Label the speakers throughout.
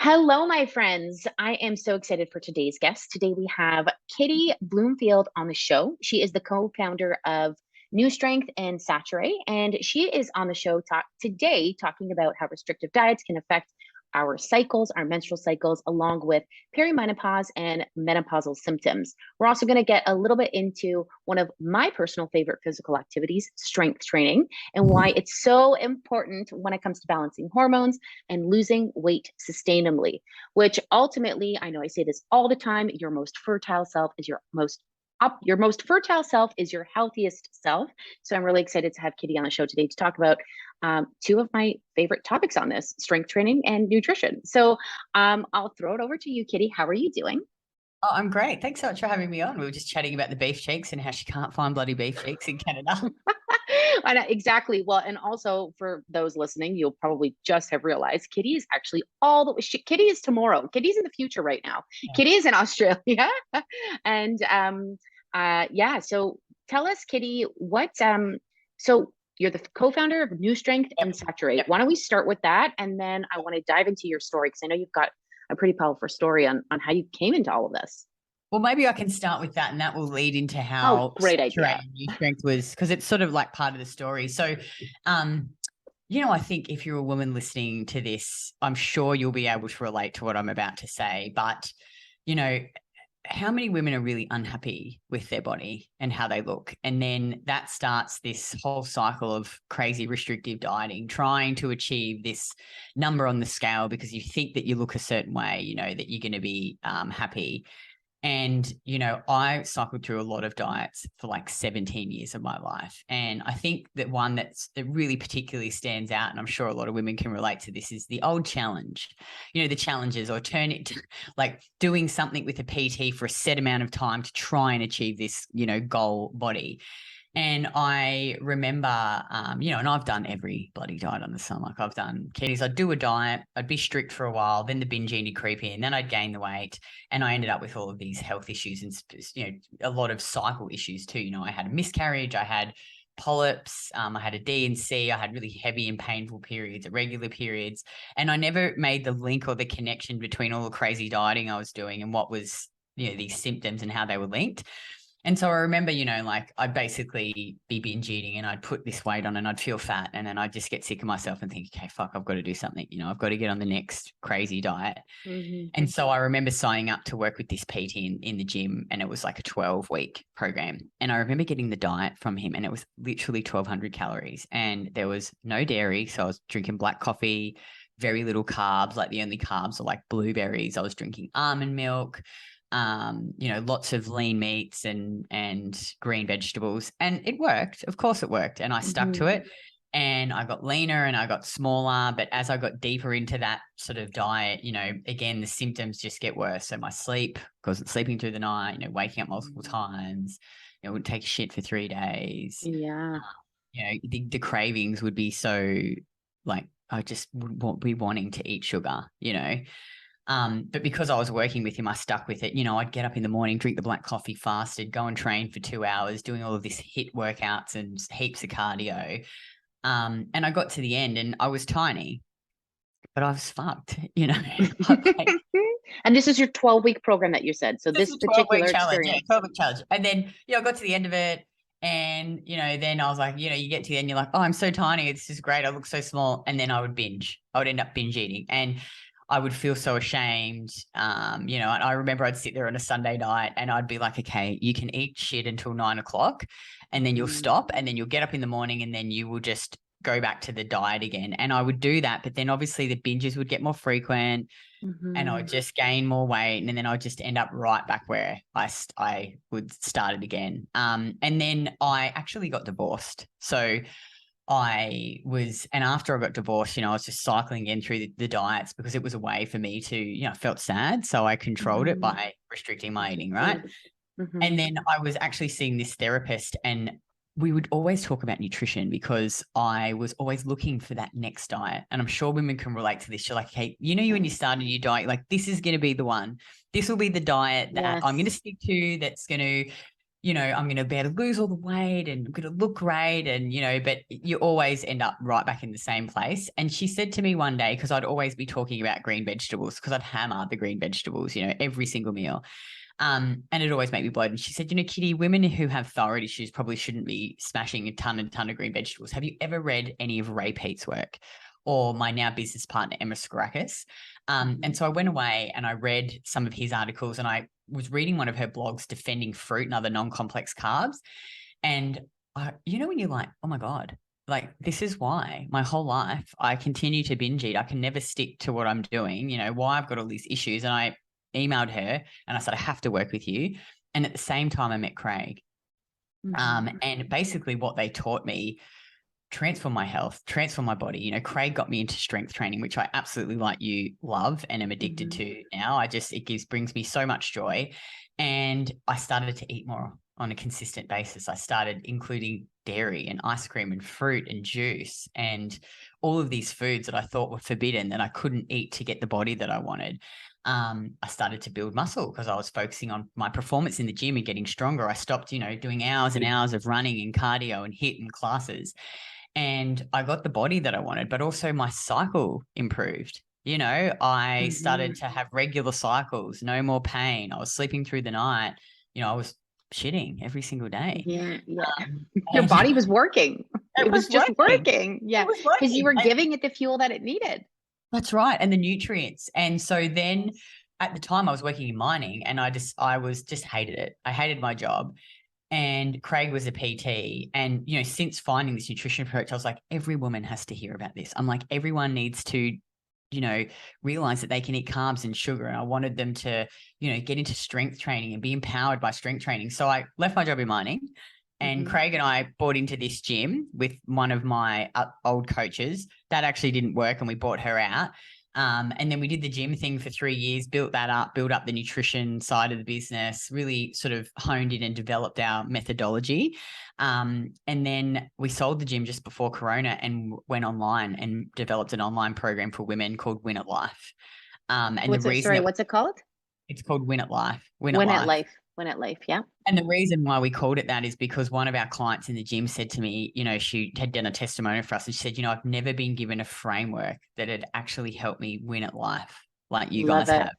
Speaker 1: Hello, my friends. I am so excited for today's guest. Today we have Kitty Bloomfield on the show. She is the co-founder of Nustrength and Saturee, and she is on the show today talking about how restrictive diets can affect our cycles, our menstrual cycles, along with perimenopause and menopausal symptoms. We're also going to get a little bit into one of my personal favorite physical activities, strength training, and why it's so important when it comes to balancing hormones and losing weight sustainably, which ultimately, I know I say this all the time, your most fertile self is your most fertile self is your healthiest self. So I'm really excited to have Kitty on the show today to talk about two of my favorite topics on this, strength training and nutrition. So I'll throw it over to you, Kitty. How are you doing?
Speaker 2: Oh, I'm great. Thanks so much for having me on. We were just chatting about the beef cheeks and how she can't find bloody beef cheeks in Canada.
Speaker 1: I know, exactly. Well, and also for those listening, you'll probably just have realized Kitty is actually Kitty is tomorrow. Kitty's in the future right now.
Speaker 2: Yeah.
Speaker 1: Kitty is in Australia. And yeah, so tell us, Kitty, so you're the co-founder of Nustrength
Speaker 2: Yep.
Speaker 1: and Saturee.
Speaker 2: Yep.
Speaker 1: Why don't we start with that? And then I want to dive into your story because I know you've got a pretty powerful story on how you came into all of this.
Speaker 2: Well, maybe I can start with that, and that will lead into
Speaker 1: Oh,
Speaker 2: how
Speaker 1: great
Speaker 2: Saturee
Speaker 1: idea.
Speaker 2: and New Strength was, because it's sort of like part of the story. So, um, I think if you're a woman listening to this, I'm sure you'll be able to relate to what I'm about to say. But, you know, how many women are really unhappy with their body and how they look? And then that starts this whole cycle of crazy restrictive dieting, trying to achieve this number on the scale because you think that you look a certain way, that you're going to be happy. And, I cycled through a lot of diets for like 17 years of my life. And I think that one that really particularly stands out, and I'm sure a lot of women can relate to this, is the old challenge, the challenges, or turn it to like doing something with a PT for a set amount of time to try and achieve this, goal body. And I remember, and I've done every bloody diet on the sun. Like I've done ketos. I'd do a diet, I'd be strict for a while, then the binge eating creep in, then I'd gain the weight, and I ended up with all of these health issues and, a lot of cycle issues too. I had a miscarriage, I had polyps, I had a D&C, I had really heavy and painful periods, irregular periods, and I never made the link or the connection between all the crazy dieting I was doing and what was, these symptoms and how they were linked. And so I remember, like I'd basically be binge eating and I'd put this weight on and I'd feel fat. And then I'd just get sick of myself and think, okay, fuck, I've got to do something. I've got to get on the next crazy diet.
Speaker 1: Mm-hmm.
Speaker 2: And so I remember signing up to work with this PT in the gym, and it was like a 12-week program. And I remember getting the diet from him, and it was literally 1,200 calories. And there was no dairy. So I was drinking black coffee, very little carbs. Like the only carbs are like blueberries. I was drinking almond milk. Lots of lean meats and green vegetables. And it worked. Of course it worked. And I stuck to it, and I got leaner and I got smaller. But as I got deeper into that sort of diet, again, the symptoms just get worse. So my sleep, because it's sleeping through the night, waking up multiple times, would take a shit for 3 days.
Speaker 1: Yeah.
Speaker 2: The cravings would be so like, I just would be wanting to eat sugar, But because I was working with him, I stuck with it. I'd get up in the morning, drink the black coffee, fasted, go and train for 2 hours, doing all of this HIIT workouts and heaps of cardio. And I got to the end and I was tiny, but I was fucked,
Speaker 1: And this is your 12-week program that you said. So this particular
Speaker 2: challenge,
Speaker 1: experience.
Speaker 2: 12-week challenge. And then, I got to the end of it, and, then I was like, you get to the end, you're like, oh, I'm so tiny. It's just great. I look so small. And then I would binge. I would end up binge eating. And I would feel so ashamed. And I remember I'd sit there on a Sunday night and I'd be like, okay, you can eat shit until 9 o'clock, and then you'll stop, and then you'll get up in the morning, and then you will just go back to the diet again. And I would do that. But then obviously the binges would get more frequent, and I would just gain more weight. And then I'd just end up right back where I would start it again. And then I actually got divorced. So and after I got divorced, I was just cycling again through the diets because it was a way for me to, I felt sad. So I controlled it by restricting my eating, right? And then I was actually seeing this therapist, and we would always talk about nutrition because I was always looking for that next diet. And I'm sure women can relate to this. You're like, hey, when you start a new diet, you're like, this is going to be the one. This will be the diet that I'm going to stick to, that's going to, I'm going to be able to lose all the weight and I'm going to look great. And, but you always end up right back in the same place. And she said to me one day, because I'd always be talking about green vegetables, because I'd hammer the green vegetables, every single meal. And it always made me bloated. And she said, Kitty, women who have thyroid issues probably shouldn't be smashing a ton of green vegetables. Have you ever read any of Ray Peat's work or my now business partner, Emma Skarakis? And so I went away and I read some of his articles, and I was reading one of her blogs defending fruit and other non-complex carbs. And when you're like, oh my God, like this is why my whole life I continue to binge eat. I can never stick to what I'm doing, why I've got all these issues. And I emailed her and I said, I have to work with you. And at the same time I met Craig. And basically what they taught me, transform my health, transform my body. Craig got me into strength training, which I absolutely, like you, love and am addicted to now. It brings me so much joy. And I started to eat more on a consistent basis. I started including dairy and ice cream and fruit and juice and all of these foods that I thought were forbidden, that I couldn't eat to get the body that I wanted. I started to build muscle because I was focusing on my performance in the gym and getting stronger. I stopped, doing hours and hours of running and cardio and HIIT and classes. And I got the body that I wanted, but also my cycle improved. I started to have regular cycles, no more pain. I was sleeping through the night. I was shitting every single day.
Speaker 1: Yeah. Your body was working. It was just working. Yeah. Because you were giving it the fuel that it needed.
Speaker 2: That's right. And the nutrients. And so then at the time I was working in mining, and I just hated it. I hated my job. And Craig was a PT. And, since finding this nutrition approach, I was like, every woman has to hear about this. I'm like, everyone needs to, realize that they can eat carbs and sugar. And I wanted them to, get into strength training and be empowered by strength training. So I left my job in mining, and Craig and I bought into this gym with one of my old coaches. That actually didn't work, and we bought her out. And then we did the gym thing for 3 years, built up the nutrition side of the business, really sort of honed in and developed our methodology. And then we sold the gym just before Corona and went online and developed an online program for women called Win at Life.
Speaker 1: What's it called?
Speaker 2: It's called Win at Life.
Speaker 1: Win at Life. Win at Life, yeah.
Speaker 2: And the reason why we called it that is because one of our clients in the gym said to me, she had done a testimonial for us, and she said, I've never been given a framework that had actually helped me win at life like you guys have.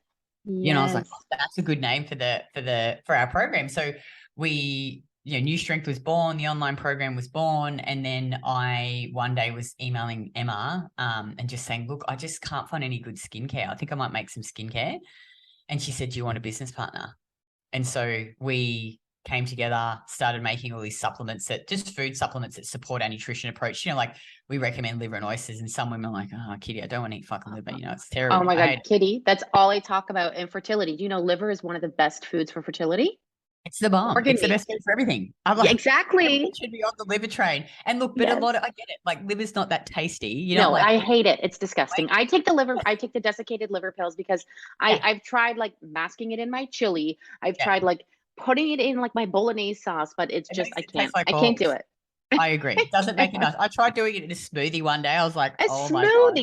Speaker 2: Yes. I was like, oh, that's a good name for our program. So we, Nustrength was born, the online program was born. And then I one day was emailing Emma and just saying, look, I just can't find any good skincare. I think I might make some skincare. And she said, do you want a business partner? And so we came together, started making all these supplements, food supplements that support our nutrition approach. Like we recommend liver and oysters, and some women are like, oh, Kitty, I don't want to eat fucking liver. It's terrible.
Speaker 1: Oh my God, Kitty, that's all I talk about in fertility. Do you know liver is one of the best foods for fertility?
Speaker 2: It's the bomb. It's the best food for everything. I'm like,
Speaker 1: exactly.
Speaker 2: It should be on the liver train. And look, but I get it. Like liver's not that tasty.
Speaker 1: No, I hate it. It's disgusting. I take the desiccated liver pills because I've tried like masking it in my chili. I've tried like putting it in like my bolognese sauce, but it's just, I can't do it.
Speaker 2: I agree. It doesn't make it nice. I tried doing it in a smoothie one day. I was like, oh
Speaker 1: my God. A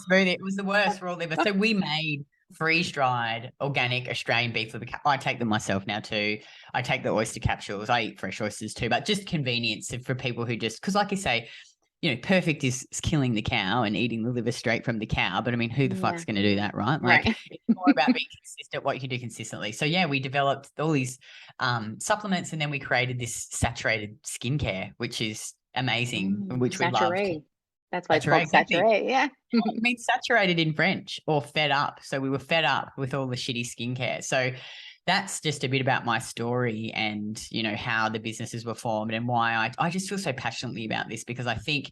Speaker 2: smoothie. It was the worst raw liver. So we made freeze-dried organic Australian beef liver. I take them myself now too. I take the oyster capsules. I eat fresh oysters too, but just convenience for people who just, because like you say, perfect is killing the cow and eating the liver straight from the cow. But I mean, who the fuck's going to do that, right? Like it's more about being consistent, what you can do consistently. So yeah, we developed all these supplements, and then we created this saturated skincare, which is amazing, which we love.
Speaker 1: That's why it's called Saturee, yeah.
Speaker 2: It means saturated in French, or fed up. So we were fed up with all the shitty skincare. So that's just a bit about my story and, how the businesses were formed and why I just feel so passionately about this, because I think,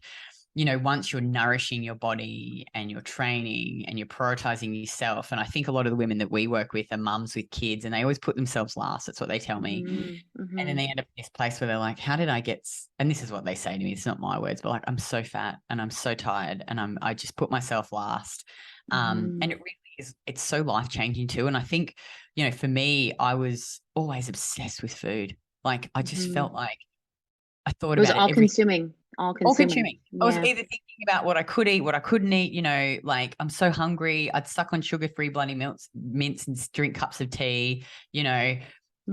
Speaker 2: once you're nourishing your body and you're training and you're prioritizing yourself, and I think a lot of the women that we work with are mums with kids, and they always put themselves last. That's what they tell me. And then they end up in this place where they're like, how did I get, and this is what they say to me, it's not my words, but like, I'm so fat and I'm so tired and I just put myself last. And it really is, it's so life-changing too. And I think, for me, I was always obsessed with food. Like I just felt like I thought
Speaker 1: it was
Speaker 2: about
Speaker 1: all consuming. All consuming.
Speaker 2: Yeah. I was either thinking about what I could eat, what I couldn't eat, like I'm so hungry. I'd suck on sugar-free bloody mints and drink cups of tea,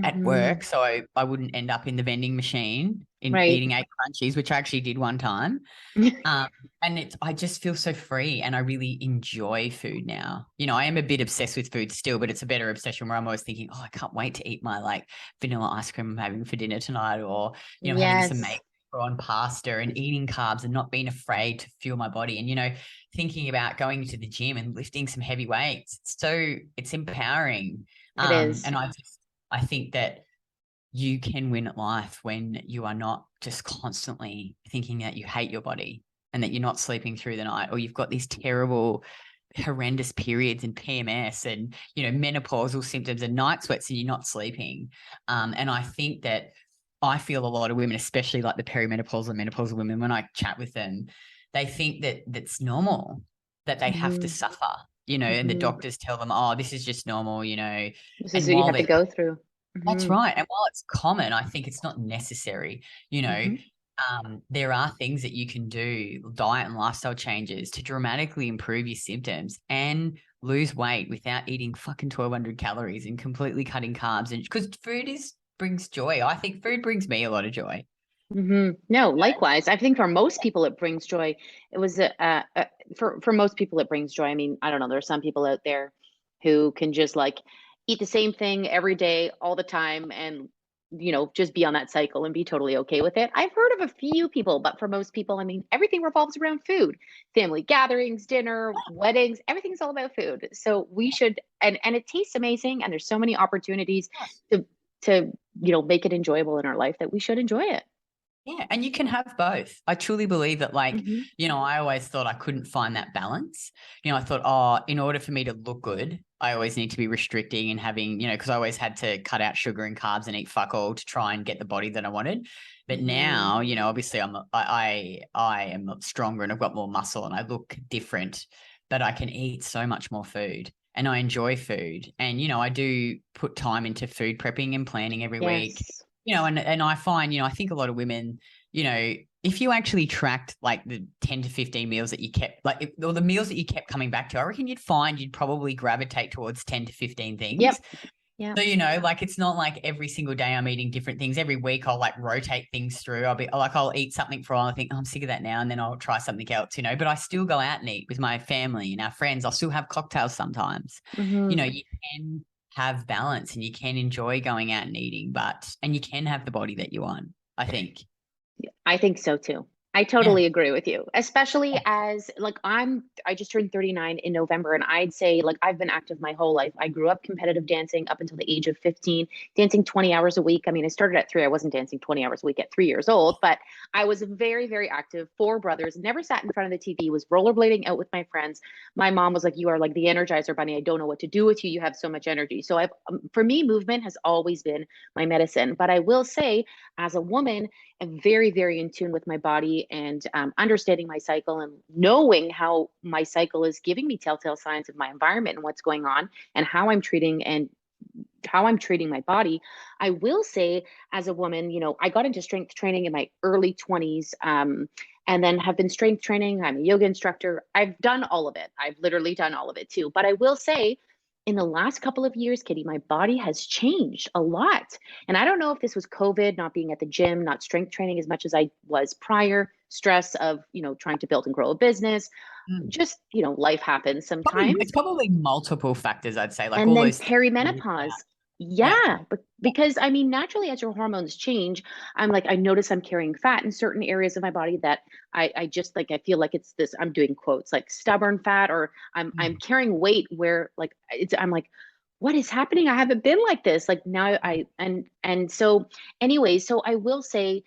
Speaker 2: at
Speaker 1: Mhm.
Speaker 2: work, so I wouldn't end up in the vending machine in
Speaker 1: Right.
Speaker 2: eating 8 crunchies, which I actually did one time. Um, and I just feel so free and I really enjoy food now. You know, I am a bit obsessed with food still, but it's a better obsession where I'm always thinking, oh, I can't wait to eat my like vanilla ice cream I'm having for dinner tonight, or, you know, having this amazing
Speaker 1: Yes,
Speaker 2: prawn pasta and eating carbs and not being afraid to fuel my body. And, you know, thinking about going to the gym and lifting some heavy weights. It's empowering.
Speaker 1: it is.
Speaker 2: And I think that you can win at life when you are not just constantly thinking that you hate your body and that you're not sleeping through the night, or you've got these terrible, horrendous periods in PMS and, you know, menopausal symptoms and night sweats and you're not sleeping. And I think that I feel a lot of women, especially like the perimenopausal and menopausal women, when I chat with them, they think that that's normal, that they have to
Speaker 1: Mhm.
Speaker 2: suffer, you know, and the
Speaker 1: Mhm.
Speaker 2: doctors tell them, oh, this is just normal, you know.
Speaker 1: This is
Speaker 2: And
Speaker 1: what you
Speaker 2: while
Speaker 1: have to
Speaker 2: they're
Speaker 1: go through.
Speaker 2: that's
Speaker 1: Mhm.
Speaker 2: right. And while it's common, I think it's not necessary. You know,
Speaker 1: Mhm.
Speaker 2: there are things that you can do, diet and lifestyle changes to dramatically improve your symptoms and lose weight without eating fucking 1,200 calories and completely cutting carbs. And because brings joy. I think food brings me a lot of joy.
Speaker 1: No, likewise. I think for most people it brings joy. It was for most people it brings joy. I mean, I don't know. There are some people out there who can just like eat the same thing every day, all the time, and just be on that cycle and be totally okay with it. I've heard of a few people, but for most people, I mean, everything revolves around food. Family gatherings, dinner, weddings, everything's all about food. So we should, and it tastes amazing, and there's so many opportunities to to make it enjoyable in our life that we should enjoy it.
Speaker 2: Yeah, and you can have both. I truly believe that, like,
Speaker 1: Mhm.
Speaker 2: you know, I always thought I couldn't find that balance. You know, I thought, oh, in order for me to look good, I always need to be restricting and having, you know, because I always had to cut out sugar and carbs and eat fuck all to try and get the body that I wanted. But
Speaker 1: Mhm.
Speaker 2: now, you know, obviously I am stronger and I've got more muscle and I look different, but I can eat so much more food. And I enjoy food. And, you know, I do put time into food prepping and planning every week,
Speaker 1: Yes.
Speaker 2: you know, and I find, you know, I think a lot of women, you know, if you actually tracked like the 10 to 15 meals that you kept, like, or the meals that you kept coming back to, I reckon you'd find you'd probably gravitate towards 10 to 15 things.
Speaker 1: Yep. Yep.
Speaker 2: So, you know, like it's not like every single day I'm eating different things. Every week I'll like rotate things through. I'll be like, I'll eat something for a while. I think, oh, I'm sick of that now. And then I'll try something else, you know, but I still go out and eat with my family and our friends. I'll still have cocktails sometimes. You
Speaker 1: Mhm.
Speaker 2: know, you can have balance and you can enjoy going out and eating, and you can have the body that you want, I think.
Speaker 1: I think so too. I
Speaker 2: Yeah.
Speaker 1: totally agree with you, especially as like I just turned 39 in November, and I'd say like I've been active my whole life. I grew up competitive dancing up until the age of 15, dancing 20 hours a week. I mean, I started at 3. I wasn't dancing 20 hours a week at 3 years old, but I was very, very active. 4 brothers, never sat in front of the TV, was rollerblading out with my friends. My mom was like, "You are like the Energizer Bunny. I don't know what to do with you. You have so much energy." So for me, movement has always been my medicine. But I will say, as a woman, am very, very in tune with my body and understanding my cycle and knowing how my cycle is giving me telltale signs of my environment and what's going on and how I'm treating my body. I will say, as a woman, I got into strength training in my early 20s. And then have been strength training. I'm a yoga instructor. I've done all of it. I've literally done all of it too. But I will say, in the last couple of years, Kitty, my body has changed a lot. And I don't know if this was COVID, not being at the gym, not strength training as much as I was prior, stress of, trying to build and grow a business.
Speaker 2: Mm.
Speaker 1: Just, life happens
Speaker 2: It's
Speaker 1: sometimes.
Speaker 2: probably multiple factors, I'd say, like
Speaker 1: And
Speaker 2: all
Speaker 1: then
Speaker 2: those things.
Speaker 1: perimenopause.
Speaker 2: Yeah.
Speaker 1: Yeah, but because I mean, naturally, as your hormones change, I'm like, I notice I'm carrying fat in certain areas of my body that I just like, I feel like it's this, I'm doing quotes like stubborn fat, or I'm
Speaker 2: Mm.
Speaker 1: carrying weight where like I'm like, what is happening? I haven't been like this. Like now and so anyway, so I will say,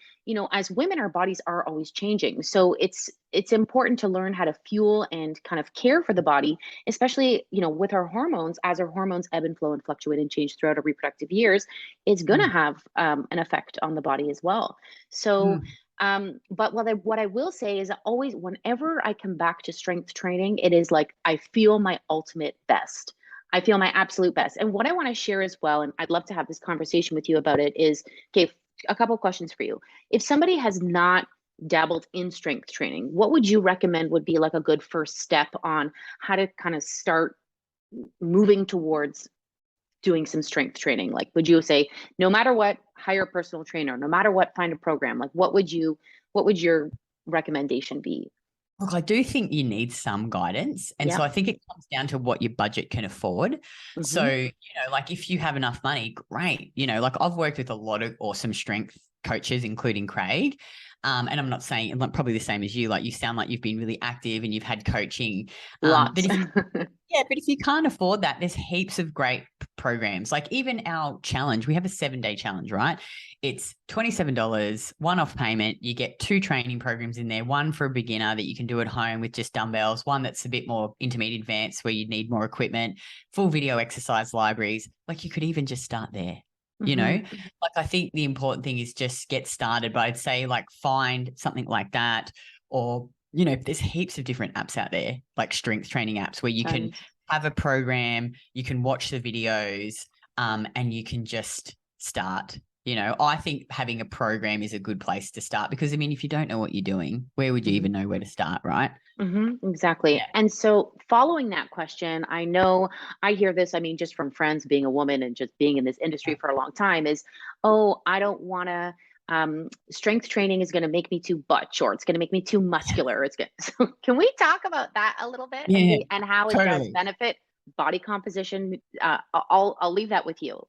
Speaker 1: as women, our bodies are always changing. So it's important to learn how to fuel and kind of care for the body, especially with our hormones. As our hormones ebb and flow and fluctuate and change throughout our reproductive years, it's going to
Speaker 2: Mm.
Speaker 1: have an effect on the body as well. So
Speaker 2: Mm.
Speaker 1: but what I will say is that always, whenever I come back to strength training, it is like I feel my ultimate best. I feel my absolute best. And what I want to share as well, and I'd love to have this conversation with you about it, is okay, a couple of questions for you. If somebody has not dabbled in strength training, what would you recommend would be like a good first step on how to kind of start moving towards doing some strength training? Like, would you say, no matter what, hire a personal trainer, no matter what, find a program? Like, what would your recommendation be?
Speaker 2: Look, I do think you need some guidance. And
Speaker 1: Yeah.
Speaker 2: so I think it comes down to what your budget can afford. So,
Speaker 1: Hmm.
Speaker 2: like if you have enough money, great. Like I've worked with a lot of awesome strength coaches, including Craig. And I'm not saying, like, probably the same as you, like you sound like you've been really active and you've had coaching. But
Speaker 1: Lots.
Speaker 2: if you can't afford that, there's heaps of great programs. Like even our challenge, we have a 7-day challenge, right? It's $27, one-off payment. You get 2 training programs in there, one for a beginner that you can do at home with just dumbbells, one that's a bit more intermediate advanced where you need more equipment, full video exercise libraries. Like you could even just start there.
Speaker 1: Hmm.
Speaker 2: Like I think the important thing is just get started, but I'd say like find something like that, or there's heaps of different apps out there, like strength training apps where you can
Speaker 1: Tons.
Speaker 2: have a program, you can watch the videos, and you can just start. I think having a program is a good place to start because, I mean, if you don't know what you're doing, where would you even know where to start, right?
Speaker 1: Exactly.
Speaker 2: Yeah.
Speaker 1: And so, following that question, I know I hear this, I mean, just from friends being a woman and just being in this industry for a long time is, oh, I don't want to, strength training is going to make me too butch or it's going to make me too muscular. It's good. So, can we talk about that a little bit and
Speaker 2: Yeah,
Speaker 1: and how it does
Speaker 2: totally.
Speaker 1: benefit body composition? I'll leave that with you.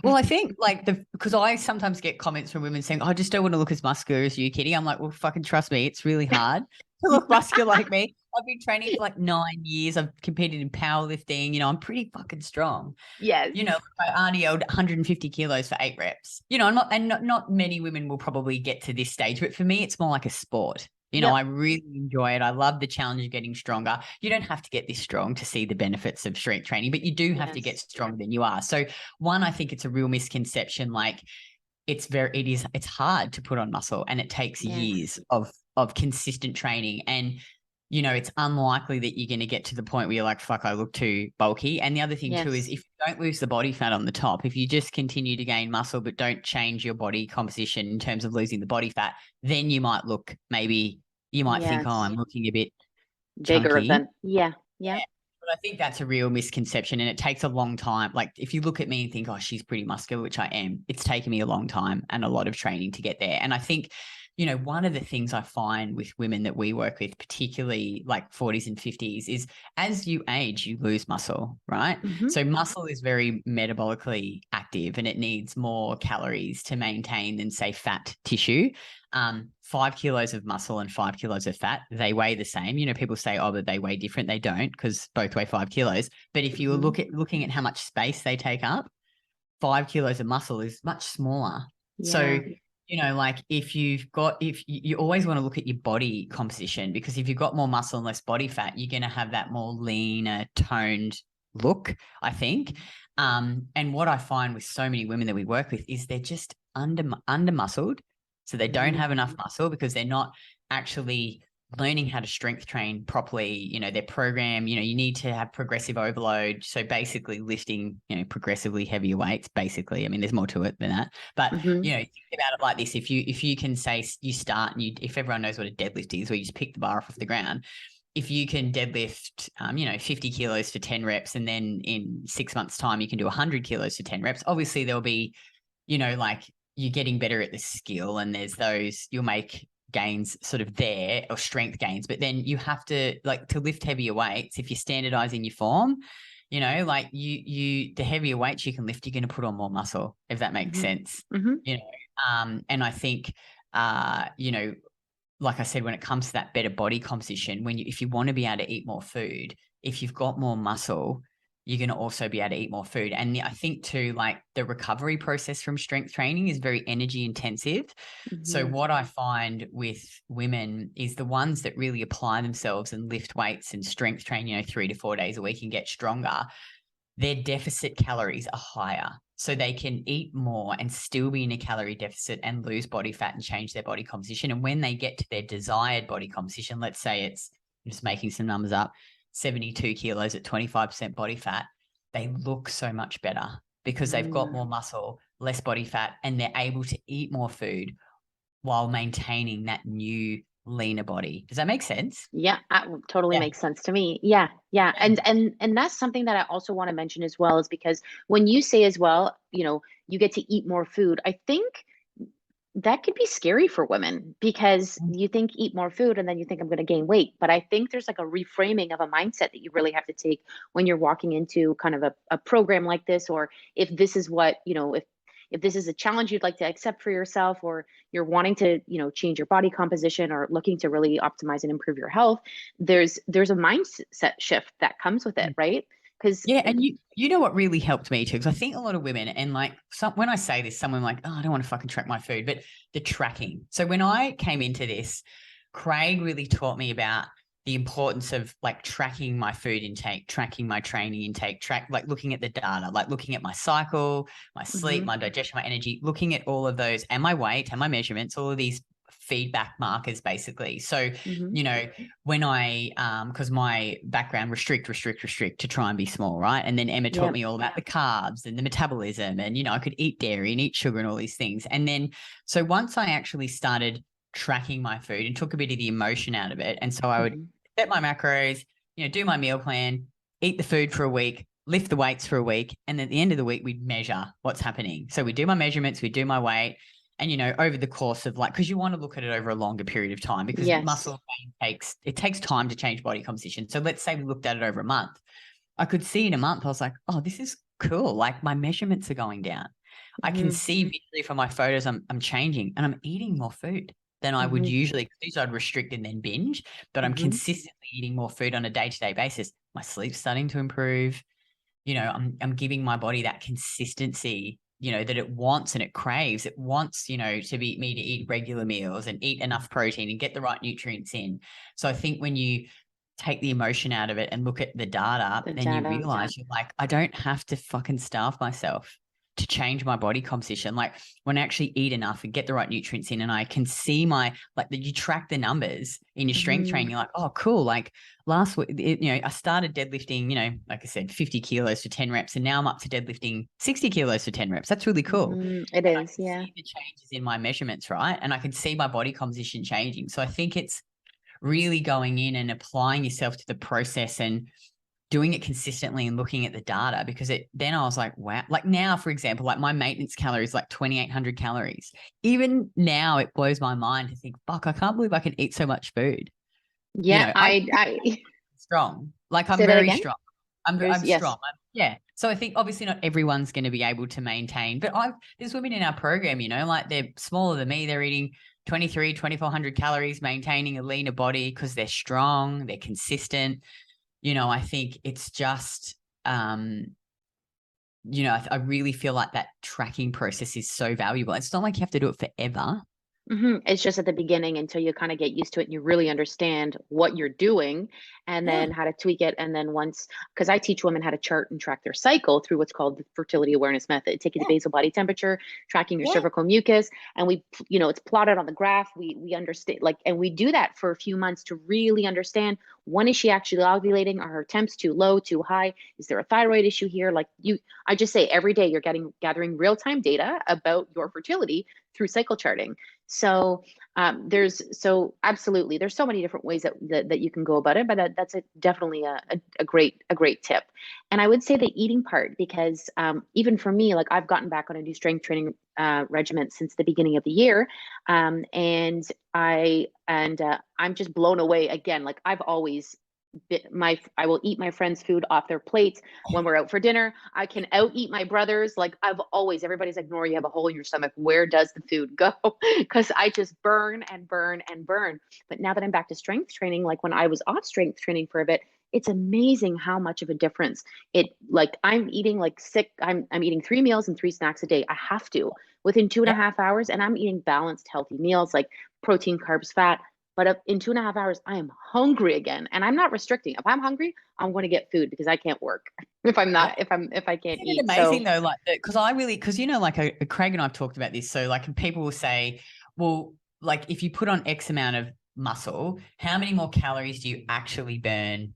Speaker 2: Well, I think like because I sometimes get comments from women saying, "I just don't want to look as muscular as you, Kitty." I'm like, well, fucking trust me, it's really hard to look muscular like me. I've been training for like 9 years. I've competed in powerlifting. I'm pretty fucking strong.
Speaker 1: Yes.
Speaker 2: My auntie held 150 kilos for 8 reps. Not many women will probably get to this stage, but for me, it's more like a sport.
Speaker 1: Yep.
Speaker 2: I really enjoy it. I love the challenge of getting stronger. You don't have to get this strong to see the benefits of strength training, but you do have to get
Speaker 1: Yes.
Speaker 2: stronger than you are. So one, I think it's a real misconception. Like it's hard to put on muscle and it takes
Speaker 1: Yes.
Speaker 2: years of consistent training. And it's unlikely that you're going to get to the point where you're like, fuck, I look too bulky. And the other thing too is
Speaker 1: Yes.
Speaker 2: if you don't lose the body fat on the top, if you just continue to gain muscle but don't change your body composition in terms of losing the body fat, then you might think, oh,
Speaker 1: Yes.
Speaker 2: I'm looking a bit
Speaker 1: Bigger
Speaker 2: chunky.
Speaker 1: than, yeah. Yeah.
Speaker 2: But I think that's a real misconception and it takes a long time. Like if you look at me and think, oh, she's pretty muscular, which I am, it's taken me a long time and a lot of training to get there. And I think, one of the things I find with women that we work with, particularly like 40s and 50s, is as you age, you lose muscle, right?
Speaker 1: Hmm.
Speaker 2: So muscle is very metabolically active and it needs more calories to maintain than, say, fat tissue. 5 kilos of muscle and 5 kilos of fat, they weigh the same. People say, oh, but they weigh different. They don't, because both weigh 5 kilos. But if you
Speaker 1: Hmm.
Speaker 2: looking at how much space they take up, 5 kilos of muscle is much smaller. So,
Speaker 1: Yeah.
Speaker 2: like if you always want to look at your body composition, because if you've got more muscle and less body fat, you're going to have that more leaner, toned look, I think. And what I find with so many women that we work with is they're just under muscled. So they don't
Speaker 1: Hmm.
Speaker 2: have enough muscle because they're not actually learning how to strength train properly. Their program, you need to have progressive overload. So basically lifting, progressively heavier weights, basically. I mean, there's more to it than that. But,
Speaker 1: Hmm.
Speaker 2: think about it like this. If you can say you start and if everyone knows what a deadlift is, where you just pick the bar off the ground, if you can deadlift, 50 kilos for 10 reps, and then in 6 months' time, you can do 100 kilos for 10 reps, obviously there'll be, like you're getting better at the skill and you'll make gains sort of there, or strength gains, but then you have to, like, to lift heavier weights, if you're standardizing your form, like the heavier weights you can lift, you're going to put on more muscle, if that makes
Speaker 1: Hmm.
Speaker 2: sense.
Speaker 1: Hmm.
Speaker 2: And I think, like I said, when it comes to that better body composition, if you want to be able to eat more food, if you've got more muscle, you're going to also be able to eat more food. And I think too, like the recovery process from strength training is very energy intensive. So
Speaker 1: Hmm.
Speaker 2: what I find with women is the ones that really apply themselves and lift weights and strength train, 3 to 4 days a week and get stronger, their deficit calories are higher. So they can eat more and still be in a calorie deficit and lose body fat and change their body composition. And when they get to their desired body composition, let's say I'm just making some numbers up, 72 kilos at 25% body fat, they look so much better because they've got more muscle, less body fat, and they're able to eat more food while maintaining that new leaner body. Does that make sense?
Speaker 1: Yeah, totally
Speaker 2: Yeah.
Speaker 1: makes sense to me. Yeah, yeah,
Speaker 2: Yeah.
Speaker 1: and that's something that I also want to mention as well, is because when you say as well, you get to eat more food. I think that could be scary for women, because you think eat more food and then you think I'm going to gain weight. But I think there's like a reframing of a mindset that you really have to take when you're walking into kind of a program like this, or if this is what, if this is a challenge you'd like to accept for yourself, or you're wanting to, change your body composition, or looking to really optimize and improve your health, there's a mindset shift that comes with it, right? Because
Speaker 2: Yeah, and you know what really helped me too, because I think a lot of women, and like when I say this, someone like, oh, I don't want to fucking track my food, but the tracking. So when I came into this, Craig really taught me about the importance of like tracking my food intake, tracking my training intake, like looking at the data, like looking at my cycle, my sleep,
Speaker 1: Mhm,
Speaker 2: my digestion, my energy, looking at all of those, and my weight and my measurements, all of these feedback markers basically. So,
Speaker 1: mhm,
Speaker 2: you know, when I because my background restrict to try and be small, right? And then Emma taught
Speaker 1: yeah,
Speaker 2: me all about the carbs and the metabolism, and I could eat dairy and eat sugar and all these things. And then so once I actually started tracking my food and took a bit of the emotion out of it, and so I would
Speaker 1: mhm,
Speaker 2: set my macros, do my meal plan, eat the food for a week, lift the weights for a week, and at the end of the week we'd measure what's happening. So we do my measurements, we do my weight. And over the course of because you want to look at it over a longer period of time, because
Speaker 1: yes,
Speaker 2: muscle gain takes time to change body composition. So let's say we looked at it over a month. I could see in a month, I was like, oh, this is cool. Like my measurements are going down. I can
Speaker 1: mhm,
Speaker 2: see visually from my photos I'm changing, and I'm eating more food than I would
Speaker 1: mhm,
Speaker 2: usually. These I'd restrict and then binge, but I'm
Speaker 1: mhm.
Speaker 2: consistently eating more food on a day-to-day basis. My sleep's starting to improve. I'm giving my body that consistency, that it wants and it craves. It wants, to be me to eat regular meals and eat enough protein and get the right nutrients in. So I think when you take the emotion out of it and look at the data,
Speaker 1: The
Speaker 2: then you
Speaker 1: data.
Speaker 2: realize you're like, I don't have to fucking starve myself to change my body composition. Like when I actually eat enough and get the right nutrients in, and I can see you track the numbers in your strength
Speaker 1: Mhm,
Speaker 2: training, you're like, oh, cool. Like last week, I started deadlifting, like I said, 50 kilos for 10 reps, and now I'm up to deadlifting 60 kilos for 10 reps. That's really cool.
Speaker 1: mhm. It
Speaker 2: And I
Speaker 1: is,
Speaker 2: can
Speaker 1: yeah.
Speaker 2: see the changes in my measurements, right? And I can see my body composition changing. So I think it's really going in and applying yourself to the process and doing it consistently and looking at the data, because then I was like, wow. Like now, for example, like my maintenance calories, like 2,800 calories. Even now it blows my mind to think, fuck, I can't believe I can eat so much food.
Speaker 1: Yeah,
Speaker 2: I'm
Speaker 1: I
Speaker 2: strong. Like I'm
Speaker 1: say that
Speaker 2: very
Speaker 1: again.
Speaker 2: strong.
Speaker 1: There's,
Speaker 2: I'm
Speaker 1: yes.
Speaker 2: strong. Yeah. So I think obviously not everyone's going to be able to maintain, but there's women in our program, like they're smaller than me. They're eating 2,400 calories, maintaining a leaner body because they're strong, they're consistent. I think it's just, I really feel like that tracking process is so valuable. It's not like you have to do it forever.
Speaker 1: It's just at the beginning until you kind of get used to it and you really understand what you're doing, and
Speaker 2: Yeah.
Speaker 1: then how to tweak it. And then because I teach women how to chart and track their cycle through what's called the fertility awareness method, taking the
Speaker 2: Yeah.
Speaker 1: basal body temperature, tracking your
Speaker 2: Yeah.
Speaker 1: cervical mucus, and it's plotted on the graph. We understand, and we do that for a few months to really understand, when is she actually ovulating? Are her temps too low, too high? Is there a thyroid issue here? I just say every day you're gathering real time data about your fertility through cycle charting. So absolutely, there's so many different ways that you can go about it, but that's definitely a great tip. And I would say the eating part, because even for me, like I've gotten back on a new strength training regimen since the beginning of the year, and I'm just blown away again. Like I've always I will eat my friends' food off their plates when we're out for dinner. I can out eat my brothers. Like everybody's like, Nora, you have a hole in your stomach. Where does the food go? Because I just burn and burn and burn. But now that I'm back to strength training, like when I was off strength training for a bit, it's amazing how much of a difference I'm eating like sick. I'm eating 3 meals and 3 snacks a day. I have to within two and a
Speaker 2: Yeah.
Speaker 1: half hours, and I'm eating balanced, healthy meals like protein, carbs, fat. But in 2.5 hours, I am hungry again, and I'm not restricting. If I'm hungry, I'm going to get food, because I can't work if I'm
Speaker 2: Yeah.
Speaker 1: not if I can't
Speaker 2: Isn't it
Speaker 1: eat.
Speaker 2: amazing
Speaker 1: So
Speaker 2: though? Like, because Craig and I've talked about this. So like, people will say, well, like if you put on X amount of muscle, how many more calories do you actually burn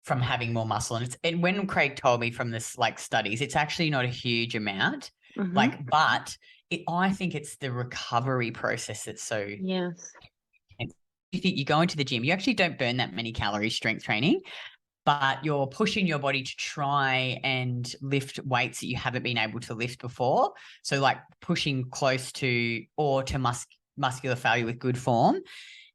Speaker 2: from having more muscle? And when Craig told me from this like studies, it's actually not a huge amount.
Speaker 1: mhm,
Speaker 2: Like, but I think it's the recovery process that's so
Speaker 1: yes,
Speaker 2: you think you go into the gym, you actually don't burn that many calories strength training, but you're pushing your body to try and lift weights that you haven't been able to lift before. So like pushing close to or to muscular failure with good form.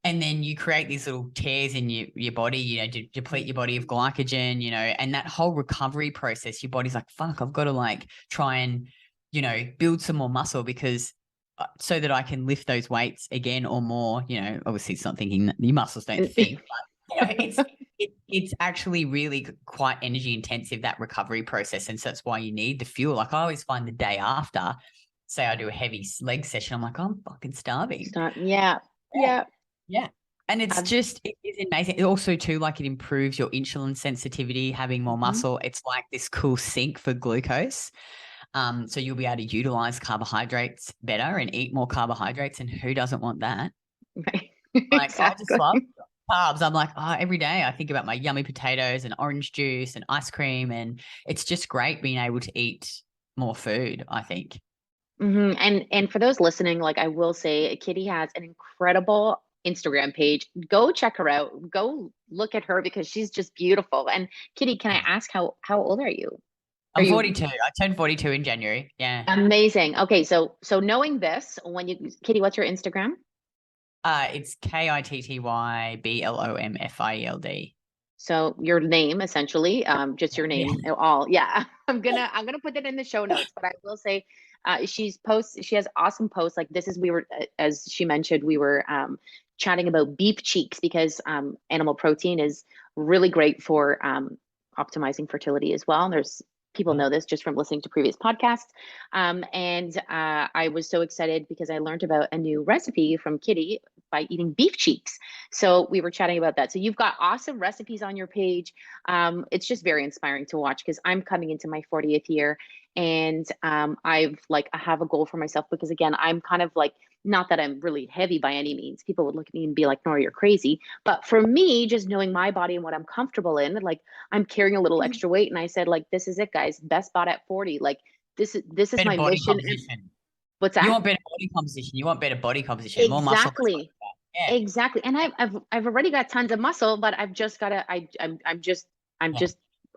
Speaker 2: And then you create these little tears in your body, you know, deplete your body of glycogen, you know, and that whole recovery process, your body's like, fuck, I've got to like try and, you know, build some more muscle because so that I can lift those weights again or more, you know, obviously it's not thinking that your muscles don't think, but you know, it's actually really quite energy intensive, that recovery process. And so that's why you need the fuel. Like I always find the day after, say I do a heavy leg session, I'm like, I'm fucking starving.
Speaker 1: Yeah. Yeah.
Speaker 2: Yeah. And it's just, it is amazing. It also too, like it improves your insulin sensitivity, having more muscle. It's like this cool sink for glucose. So you'll be able to utilize carbohydrates better and eat more carbohydrates. And who doesn't want that?
Speaker 1: Right.
Speaker 2: Like I just
Speaker 1: Exactly.
Speaker 2: love carbs. I'm like, oh, every day I think about my yummy potatoes and orange juice and ice cream. And it's just great being able to eat more food, I think.
Speaker 1: And for those listening, like I will say, Kitty has an incredible Instagram page. Go check her out. Go look at her because she's just beautiful. And Kitty, can I ask how old are you? Are
Speaker 2: I'm
Speaker 1: you
Speaker 2: 42. I turned 42 in January. Yeah.
Speaker 1: amazing? Okay, so knowing this, when you Kitty, what's your Instagram?
Speaker 2: It's KITTYBLOMFIELD.
Speaker 1: So your name essentially, just your
Speaker 2: Yeah.
Speaker 1: name, all. Yeah, I'm gonna put it in the show notes. But I will say, she has awesome posts. Like this is we were as she mentioned we were chatting about beef cheeks because animal protein is really great for optimizing fertility as well. And there's people know this just from listening to previous podcasts. And I was so excited because I learned about a new recipe from Kitty by eating beef cheeks. So we were chatting about that. So you've got awesome recipes on your page. It's just very inspiring to watch because I'm coming into my 40th year and I have a goal for myself because again, I'm kind of like, not that I'm really heavy by any means. People would look at me and be like, Nora, you're crazy. But for me, just knowing my body and what I'm comfortable in, like I'm carrying a little extra weight. And I said, like, this is it, guys. Best bought at 40. Like this is
Speaker 2: Better
Speaker 1: my
Speaker 2: body
Speaker 1: mission. And
Speaker 2: composition.
Speaker 1: what's
Speaker 2: You
Speaker 1: that?
Speaker 2: want better body composition. You want better body composition, more muscle.
Speaker 1: Exactly.
Speaker 2: Yeah.
Speaker 1: Exactly. And I've already got tons of muscle, but I've just got to I'm
Speaker 2: Yeah.
Speaker 1: just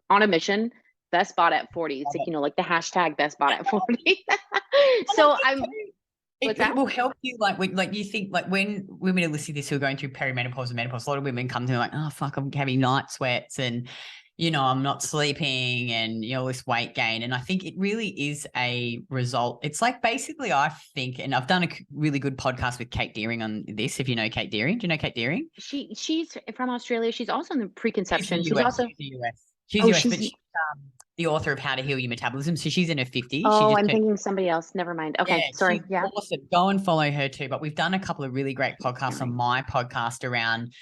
Speaker 1: on a mission. Best bought at 40. It's like, like the hashtag best bought at 40. So I'm what's
Speaker 2: It
Speaker 1: that?
Speaker 2: will help you, like you think, like when women are listening to this who are going through perimenopause and menopause, a lot of women come to me like, oh fuck, I'm having night sweats and I'm not sleeping and this weight gain. And I think it really is a result. It's like basically, I think, and I've done a really good podcast with Kate Deering on this. If you know Kate Deering, do you know Kate Deering?
Speaker 1: She's from Australia. She's also in the
Speaker 2: She's the
Speaker 1: preconception. She's
Speaker 2: US.
Speaker 1: also
Speaker 2: She's the US. She's
Speaker 1: oh
Speaker 2: US, but
Speaker 1: she's
Speaker 2: she's the author of How to Heal Your Metabolism. So she's in her 50s. She
Speaker 1: oh
Speaker 2: just
Speaker 1: I'm
Speaker 2: turned.
Speaker 1: thinking somebody else. Never mind.
Speaker 2: Yeah,
Speaker 1: Okay, sorry.
Speaker 2: she's
Speaker 1: Yeah.
Speaker 2: awesome. Go and follow her too. But we've done a couple of really great podcasts on my podcast around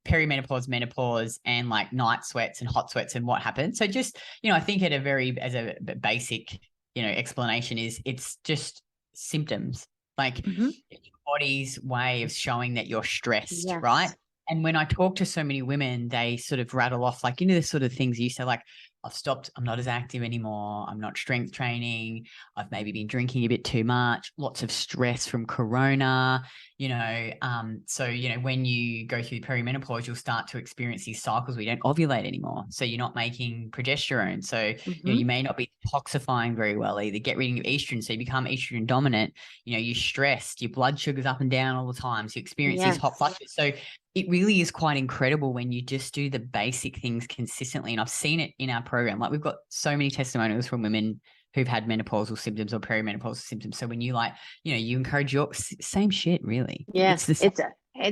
Speaker 2: perimenopause, menopause, and like night sweats and hot sweats and what happens. So just, I think as a basic, explanation is it's just symptoms. Like it's your body's way of showing that you're stressed, right?
Speaker 1: Yes.
Speaker 2: And when I talk to so many women, they sort of rattle off like, the sort of things you say, like, I've stopped, I'm not as active anymore. I'm not strength training. I've maybe been drinking a bit too much, lots of stress from Corona, So, when you go through perimenopause, you'll start to experience these cycles where you don't ovulate anymore. So you're not making progesterone. So, you may not be detoxifying very well either. Get rid of estrogen. So you become estrogen dominant. You're stressed, your blood sugar's up and down all the time. So you experience these hot flushes. So it really is quite incredible when you just do the basic things consistently. And I've seen it in our program. Like we've got so many testimonials from women who've had menopausal symptoms or perimenopausal symptoms. So when you you encourage your same shit, really.
Speaker 1: Yes.
Speaker 2: It's the same. Yeah.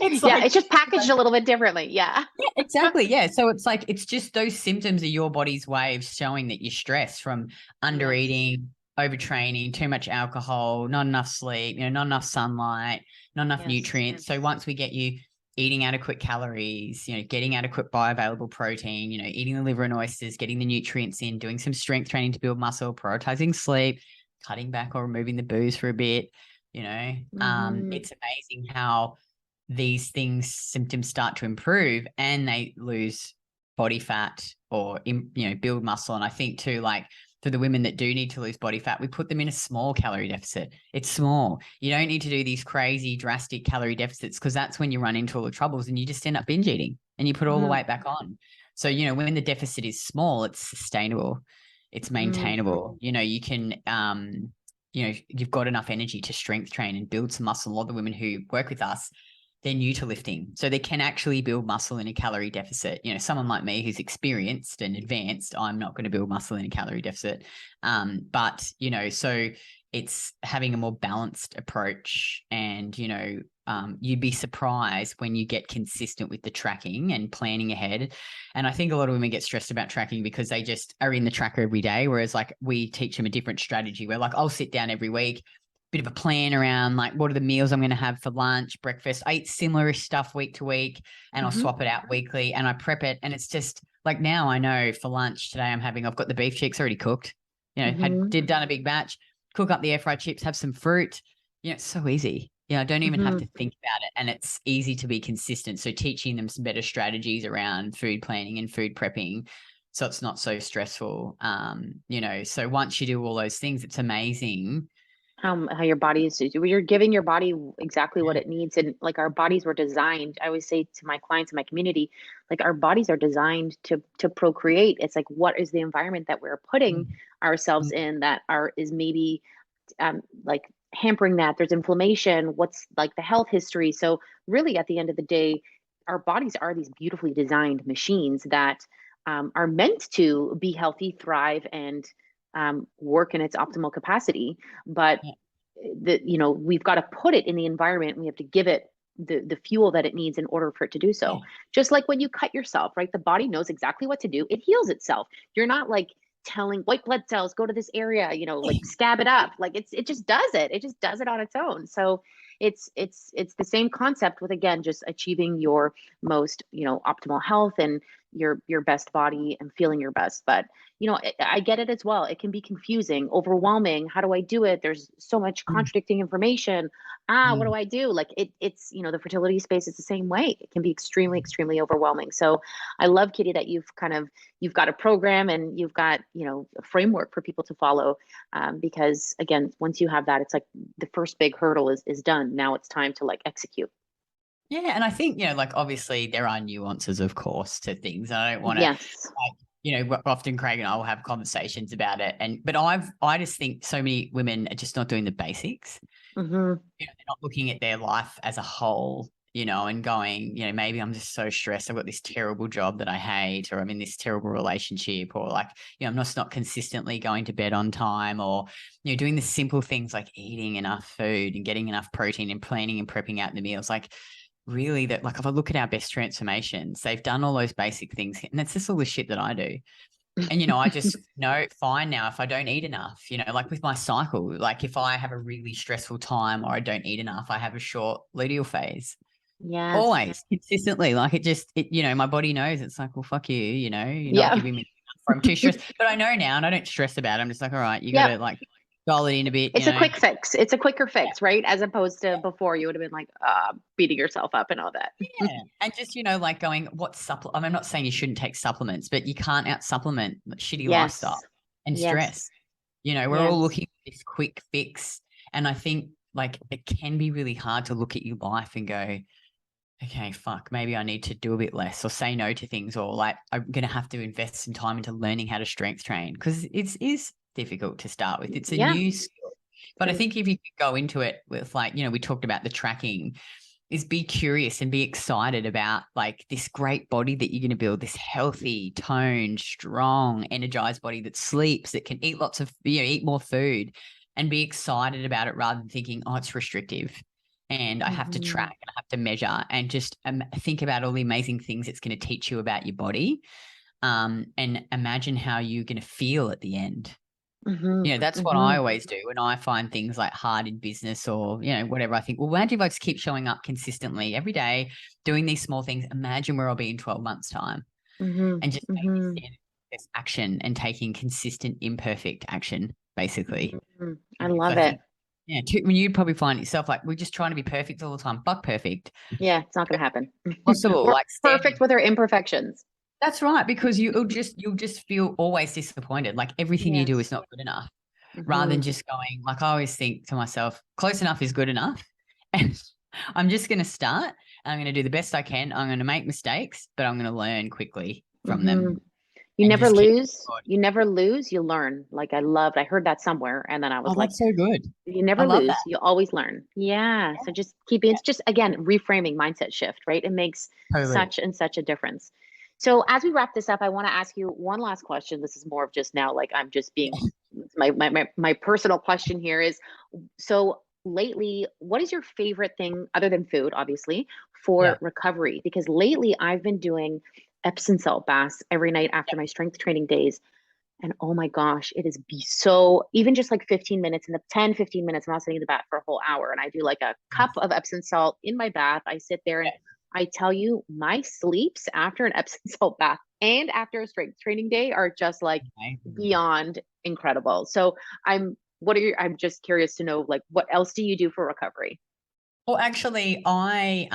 Speaker 1: It's just packaged a little bit differently. Yeah.
Speaker 2: Yeah, exactly. Yeah. So it's like, it's just those symptoms are your body's way of showing that you're stressed from under eating, overtraining, too much alcohol, not enough sleep, not enough sunlight, not enough nutrients. So once we get you eating adequate calories, getting adequate bioavailable protein, eating the liver and oysters, getting the nutrients in, doing some strength training to build muscle, prioritizing sleep, cutting back or removing the booze for a bit, it's amazing how these symptoms start to improve and they lose body fat or, build muscle. And I think too, like for the women that do need to lose body fat, we put them in a small calorie deficit. It's small. You don't need to do these crazy drastic calorie deficits, because that's when you run into all the troubles and you just end up binge eating and you put all the weight back on. So, when the deficit is small, it's sustainable, it's maintainable. You can, you've got enough energy to strength train and build some muscle. A lot of the women who work with us, they're new to lifting, so they can actually build muscle in a calorie deficit. Someone like me who's experienced and advanced, I'm not going to build muscle in a calorie deficit. But, so it's having a more balanced approach, and, you'd be surprised when you get consistent with the tracking and planning ahead. And I think a lot of women get stressed about tracking because they just are in the tracker every day. Whereas like we teach them a different strategy where like I'll sit down every week, bit of a plan around like what are the meals I'm going to have for lunch, breakfast. I eat similar stuff week to week, and I'll swap it out weekly, and I prep it. And it's just like, now I know for lunch today I've got the beef cheeks already cooked, done a big batch, cook up the air fried chips, have some fruit. It's so easy. I don't even have to think about it, and it's easy to be consistent. So teaching them some better strategies around food planning and food prepping, so it's not so stressful. So once you do all those things, it's amazing
Speaker 1: how your body is, you're giving your body exactly what it needs. And like, our bodies were designed, I always say to my clients in my community, like, our bodies are designed to procreate. It's like, what is the environment that we're putting ourselves in that is maybe like hampering that? There's inflammation, what's like the health history. So really at the end of the day, our bodies are these beautifully designed machines that are meant to be healthy, thrive, and work in its optimal capacity. But we've got to put it in the environment. We have to give it the fuel that it needs in order for it to do so. Just like when you cut yourself, right? The body knows exactly what to do. It heals itself. You're not like telling white blood cells, go to this area, like scab it up. Like it just does it. It just does it on its own. So it's the same concept with, again, just achieving your most, optimal health and your best body and feeling your best. But, I get it as well. It can be confusing, overwhelming. How do I do it? There's so much contradicting information. What do I do? Like it's, the fertility space is the same way. It can be extremely, extremely overwhelming. So I love, Kitty, that you've got a program and you've got, a framework for people to follow. Because again, once you have that, it's like the first big hurdle is done. Now it's time to like execute.
Speaker 2: Yeah. And I think, like, obviously there are nuances, of course, to things. I don't want to, often Craig and I will have conversations about it. But I just think so many women are just not doing the basics. They're not looking at their life as a whole, and going, maybe I'm just so stressed. I've got this terrible job that I hate, or I'm in this terrible relationship, or like, I'm just not consistently going to bed on time, or, doing the simple things like eating enough food and getting enough protein and planning and prepping out the meals. Like, really, that, like, if I look at our best transformations, they've done all those basic things, and that's just all the shit that I do. And, I just know fine now if I don't eat enough, like with my cycle, like if I have a really stressful time or I don't eat enough, I have a short luteal phase.
Speaker 1: Yes.
Speaker 2: Always, consistently. Like my body knows. It's like, well, fuck you, you're not giving me enough, or I'm too stressed. But I know now, and I don't stress about it. I'm just like, all right, you got to like dial it in a bit.
Speaker 1: It's a quick fix. It's a quicker fix, right? As opposed to before, you would have been like beating yourself up and all that.
Speaker 2: Yeah. And just, like going, what supplement? I mean, I'm not saying you shouldn't take supplements, but you can't out supplement shitty lifestyle and stress. We're all looking for this quick fix. And I think like it can be really hard to look at your life and go, okay, fuck, maybe I need to do a bit less or say no to things, or like I'm going to have to invest some time into learning how to strength train, because it is difficult to start with. It's a new skill. But I think if you could go into it with like, we talked about the tracking, is be curious and be excited about like this great body that you're going to build, this healthy, toned, strong, energized body that sleeps, that can eat lots of, eat more food, and be excited about it rather than thinking, oh, it's restrictive and I have to track and I have to measure, and just think about all the amazing things it's going to teach you about your body, and imagine how you're going to feel at the end. That's what I always do when I find things like hard in business or, whatever. I think, well, imagine if I just keep showing up consistently every day, doing these small things. Imagine where I'll be in 12 months' time, and just taking this action and taking consistent, imperfect action, basically.
Speaker 1: I love it.
Speaker 2: When you'd probably find yourself like, we're just trying to be perfect all the time. Fuck perfect.
Speaker 1: Yeah, it's not going to happen.
Speaker 2: Possible.
Speaker 1: We're
Speaker 2: like
Speaker 1: perfect with our imperfections.
Speaker 2: That's right, because you'll just feel always disappointed. Like everything you do is
Speaker 1: Yes.
Speaker 2: not good enough, rather
Speaker 1: Hmm.
Speaker 2: than just going, like I always think to myself, close enough is good enough. And I'm just going to start. I'm going to do the best I can. I'm going to make mistakes, but I'm going to learn quickly from
Speaker 1: Hmm.
Speaker 2: them
Speaker 1: You
Speaker 2: and
Speaker 1: never
Speaker 2: just keep
Speaker 1: lose.
Speaker 2: going.
Speaker 1: You never lose. You learn. Like I heard that somewhere, and then I was
Speaker 2: Oh,
Speaker 1: like,
Speaker 2: that's so good.
Speaker 1: you
Speaker 2: I
Speaker 1: never
Speaker 2: love that.
Speaker 1: lose. You always learn. Yeah. So just keeping,
Speaker 2: Yeah,
Speaker 1: it's just, again, reframing mindset shift, right? It makes
Speaker 2: totally.
Speaker 1: such and such a difference. So as we wrap this up, I want to ask you one last question. This is more of just now, like I'm just being, my personal question here is, so lately, what is your favorite thing other than food, obviously,
Speaker 2: Yeah.
Speaker 1: for recovery? Because lately I've been doing Epsom salt baths every night after my strength training days. And oh my gosh, it is be so, even just like 15 minutes in the 10, 15 minutes, I'm not sitting in the bath for a whole hour. And I do like a cup of Epsom salt in my bath. I sit there and I tell you, my sleeps after an Epsom salt bath and after a strength training day are just like
Speaker 2: Amazing.
Speaker 1: beyond incredible. So I'm just curious to know, like, what else do you do for recovery?
Speaker 2: Well, actually, one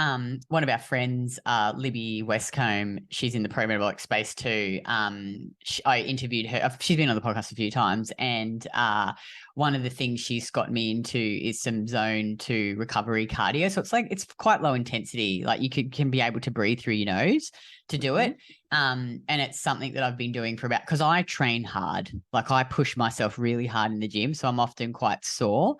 Speaker 2: of our friends, Libby Westcombe, she's in the perimetabolic space too. I interviewed her. She's been on the podcast a few times, and one of the things she's got me into is some zone 2 recovery cardio. So it's quite low intensity. Like you can be able to breathe through your nose to do
Speaker 1: Mhm.
Speaker 2: it. And it's something that I've been doing for because I train hard. Like I push myself really hard in the gym, so I'm often quite sore.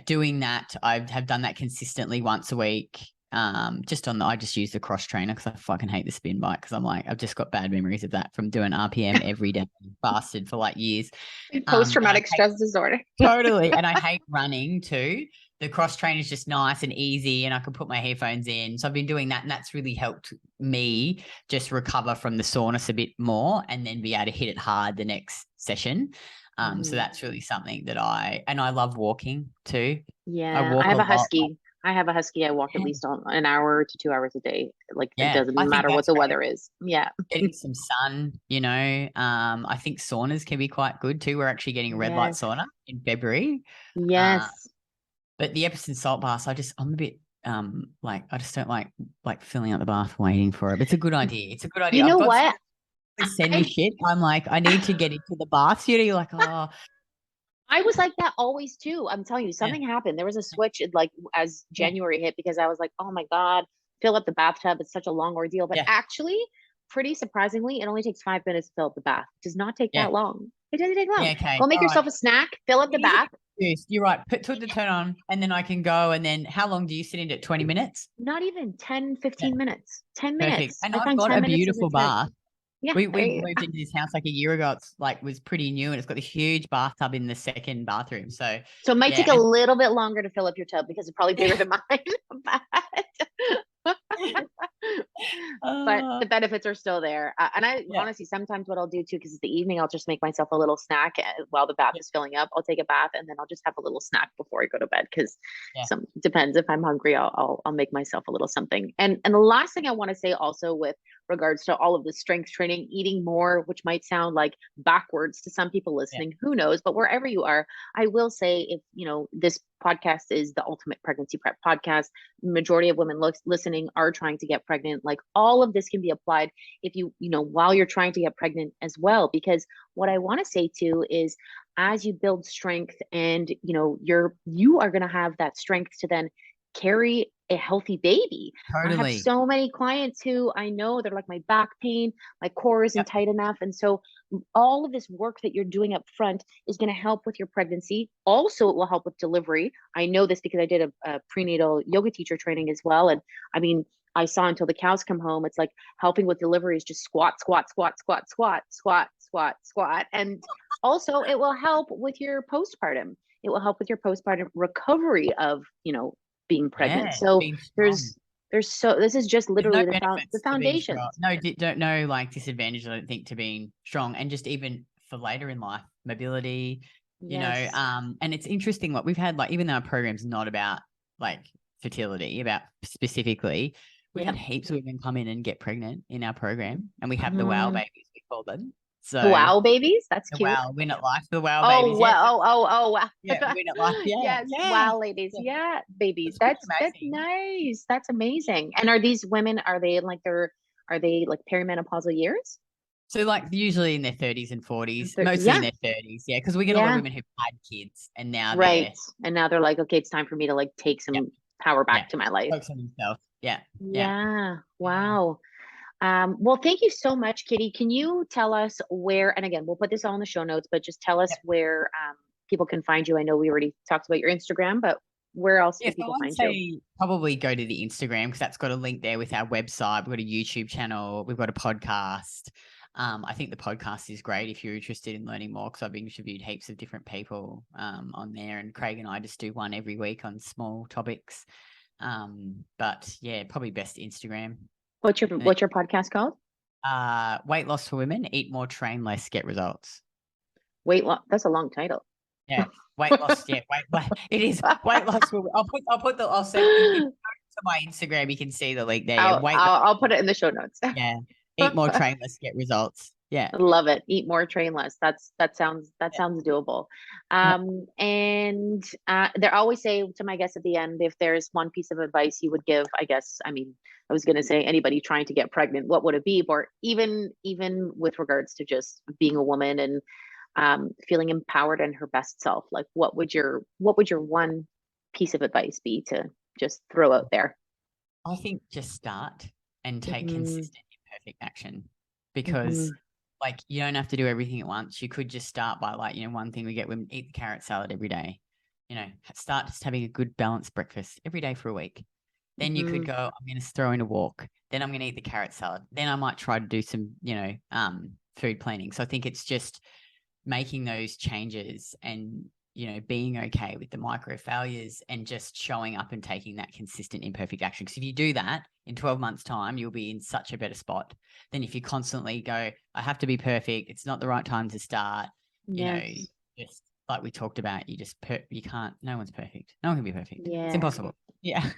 Speaker 2: Doing that, I have done that consistently once a week. I just use the cross trainer because I fucking hate the spin bike because I'm like, I've just got bad memories of that from doing RPM every day, fasted for like years. And I
Speaker 1: Post-traumatic
Speaker 2: hate
Speaker 1: stress disorder.
Speaker 2: totally, and I hate running too. The cross trainer is just nice and easy, and I can put my headphones in. So I've been doing that, and that's really helped me just recover from the soreness a bit more, and then be able to hit it hard the next session. So
Speaker 1: Mhm.
Speaker 2: that's really something that I love walking too. I
Speaker 1: Yeah, I
Speaker 2: walk a
Speaker 1: have a
Speaker 2: lot.
Speaker 1: husky. I have a husky. I walk at least an hour to 2 hours a day. Like it
Speaker 2: Yeah,
Speaker 1: doesn't
Speaker 2: I think
Speaker 1: matter what
Speaker 2: that's
Speaker 1: the
Speaker 2: great.
Speaker 1: weather is. Yeah.
Speaker 2: Getting some sun, I think saunas can be quite good too. We're actually getting a red light
Speaker 1: Yes.
Speaker 2: sauna in February. Uh,
Speaker 1: Yes.
Speaker 2: But the Epsom salt baths, I'm a bit like I just don't like filling out the bath waiting for it. But it's a good idea. It's a good idea.
Speaker 1: You
Speaker 2: I've
Speaker 1: know
Speaker 2: got some
Speaker 1: what?
Speaker 2: people send me
Speaker 1: I
Speaker 2: shit. I'm like, I need to get into the bath. You're like, oh
Speaker 1: I was like that always too. I'm telling you,
Speaker 2: yeah,
Speaker 1: something happened. There was a switch like as
Speaker 2: yeah,
Speaker 1: January hit because I was like, oh my God, fill up the bathtub. It's such a long ordeal. But
Speaker 2: yeah,
Speaker 1: actually, pretty surprisingly, it only takes 5 minutes to fill up the bath. It does not take
Speaker 2: yeah,
Speaker 1: that long. It doesn't take
Speaker 2: yeah.
Speaker 1: long.
Speaker 2: Okay,
Speaker 1: Go make
Speaker 2: all right.
Speaker 1: yourself a snack, fill up the
Speaker 2: It is a
Speaker 1: bath.
Speaker 2: good excuse. You're right. Put the turn on, and then I can go. And then how long do you sit in it? 20 minutes?
Speaker 1: Not even 10,
Speaker 2: Yeah,
Speaker 1: 15 minutes. 10
Speaker 2: perfect.
Speaker 1: minutes.
Speaker 2: And
Speaker 1: I
Speaker 2: I've
Speaker 1: find
Speaker 2: got
Speaker 1: 10
Speaker 2: a
Speaker 1: minutes is
Speaker 2: beautiful
Speaker 1: intense.
Speaker 2: bath.
Speaker 1: Yeah,
Speaker 2: We
Speaker 1: there you
Speaker 2: moved
Speaker 1: go.
Speaker 2: into this house like a year ago. It's like was pretty new, and it's got this huge bathtub in the second bathroom. So
Speaker 1: So it might
Speaker 2: yeah,
Speaker 1: take a
Speaker 2: and
Speaker 1: little bit longer to fill up your tub because it's probably bigger than mine. But but
Speaker 2: uh,
Speaker 1: the benefits are still there. And I
Speaker 2: yeah,
Speaker 1: honestly, sometimes what I'll do too, because it's the evening, I'll just make myself a little snack while the bath
Speaker 2: yeah,
Speaker 1: is filling up. I'll take a bath and then I'll just have a little snack before I go to bed. Because
Speaker 2: yeah.
Speaker 1: some depends if I'm hungry, I'll make myself a little something. And the last thing I want to say also with regards to all of the strength training, eating more, which might sound like backwards to some people
Speaker 2: Yeah.
Speaker 1: listening, who knows? But wherever you are, I will say if this podcast is the ultimate pregnancy prep podcast, majority of women listening are trying to get pregnant. Like all of this can be applied if while you're trying to get pregnant as well. Because what I want to say too is as you build strength and you are going to have that strength to then carry a healthy baby. I have
Speaker 2: Totally.
Speaker 1: so many clients who I know they're like, my back pain, my core isn't
Speaker 2: Yep.
Speaker 1: tight enough. And so all of this work that you're doing up front is going to help with your pregnancy. Also, it will help with delivery. I know this because I did a prenatal yoga teacher training as well. And I mean, I saw until the cows come home, it's like helping with delivery is just squat, squat, squat, squat, squat, squat, squat, squat. And also, it will help with your postpartum. It will help with your postpartum recovery of, being pregnant.
Speaker 2: Yeah.
Speaker 1: So
Speaker 2: Being strong.
Speaker 1: this is just
Speaker 2: There's no
Speaker 1: literally the
Speaker 2: benefits to being strong.
Speaker 1: foundations.
Speaker 2: No like disadvantage, I don't think, to being strong, and just even for later in life, mobility,
Speaker 1: Yes.
Speaker 2: and it's interesting what we've had, like, even though our program's not about like fertility, about specifically, we've had
Speaker 1: Yep.
Speaker 2: heaps of women come in and get pregnant in our program, and we have the wow
Speaker 1: Mhm.
Speaker 2: babies, we call them. So
Speaker 1: The wow babies. That's
Speaker 2: the
Speaker 1: cute.
Speaker 2: wow, win at life, the wow
Speaker 1: Oh
Speaker 2: babies. Yeah.
Speaker 1: wow! Oh wow!
Speaker 2: Yeah. Win at life. Yeah.
Speaker 1: Yes,
Speaker 2: Yeah.
Speaker 1: wow, ladies.
Speaker 2: Yeah.
Speaker 1: Yeah, babies.
Speaker 2: It's pretty
Speaker 1: That's
Speaker 2: amazing.
Speaker 1: nice. That's amazing. And are these women? Are they like perimenopausal years?
Speaker 2: So like usually in their 30s and 40s, mostly in
Speaker 1: Yeah,
Speaker 2: their 30s. Yeah. Because we get a lot of
Speaker 1: yeah.
Speaker 2: women who've had kids and now
Speaker 1: Right.
Speaker 2: they're,
Speaker 1: And now they're like, okay, it's time for me to like take
Speaker 2: yeah,
Speaker 1: some power
Speaker 2: yeah,
Speaker 1: back to my life.
Speaker 2: focus on themselves. Yeah. Yeah.
Speaker 1: Yeah.
Speaker 2: Yeah.
Speaker 1: Wow. Well, thank you so much, Kitty. Can you tell us where, and again, we'll put this all in the show notes, but just tell us
Speaker 2: Yep.
Speaker 1: where people can find you. I know we already talked about your Instagram, but where else
Speaker 2: Yeah,
Speaker 1: can
Speaker 2: so
Speaker 1: people
Speaker 2: I'd
Speaker 1: find you?
Speaker 2: say probably go to the Instagram because that's got a link there with our website. We've got a YouTube channel. We've got a podcast. I think the podcast is great if you're interested in learning more because I've interviewed heaps of different people on there, and Craig and I just do one every week on small topics. But yeah, probably best Instagram. And
Speaker 1: What's your podcast called?
Speaker 2: weight loss for women, eat more, train less, get results.
Speaker 1: Weight loss. That's a long title.
Speaker 2: Yeah, weight loss. Yeah, weight. It is weight loss. I'll send if you go to my Instagram, you can see the link there. Yeah, weight loss.
Speaker 1: I'll put it in the show notes.
Speaker 2: Yeah, eat more, train less, get results. Yeah,
Speaker 1: Love it. Eat more, train less. That
Speaker 2: yeah,
Speaker 1: sounds doable.
Speaker 2: yeah.
Speaker 1: And they always say to my guests at the end, if there's one piece of advice you would give, I guess, I mean, I was going to say anybody trying to get pregnant, what would it be? Or even with regards to just being a woman and feeling empowered in her best self, like what would your one piece of advice be to just throw out there?
Speaker 2: I think just start and take
Speaker 1: Hmm.
Speaker 2: consistent, imperfect action because.
Speaker 1: Hmm.
Speaker 2: Like you don't have to do everything at once. You could just start by like, one thing we get women eat the carrot salad every day. Start just having a good balanced breakfast every day for a week. Then you could
Speaker 1: Hmm.
Speaker 2: go, I'm going to throw in a walk. Then I'm going to eat the carrot salad. Then I might try to do some, food planning. So I think it's just making those changes and, being okay with the micro failures and just showing up and taking that consistent imperfect action. Because if you do that in 12 months time, you'll be in such a better spot than if you constantly go, I have to be perfect. It's not the right time to start.
Speaker 1: Yes.
Speaker 2: Just like we talked about, you can't, no one's perfect. No one can be perfect. It's
Speaker 1: Yeah.
Speaker 2: impossible. Yeah.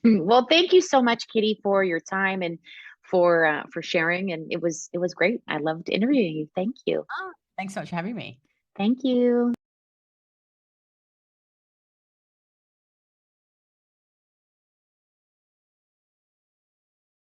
Speaker 1: Well, thank you so much, Kitty, for your time and for sharing. And it was great. I loved interviewing you. Thank you.
Speaker 2: Thanks so much for having me.
Speaker 1: Thank you.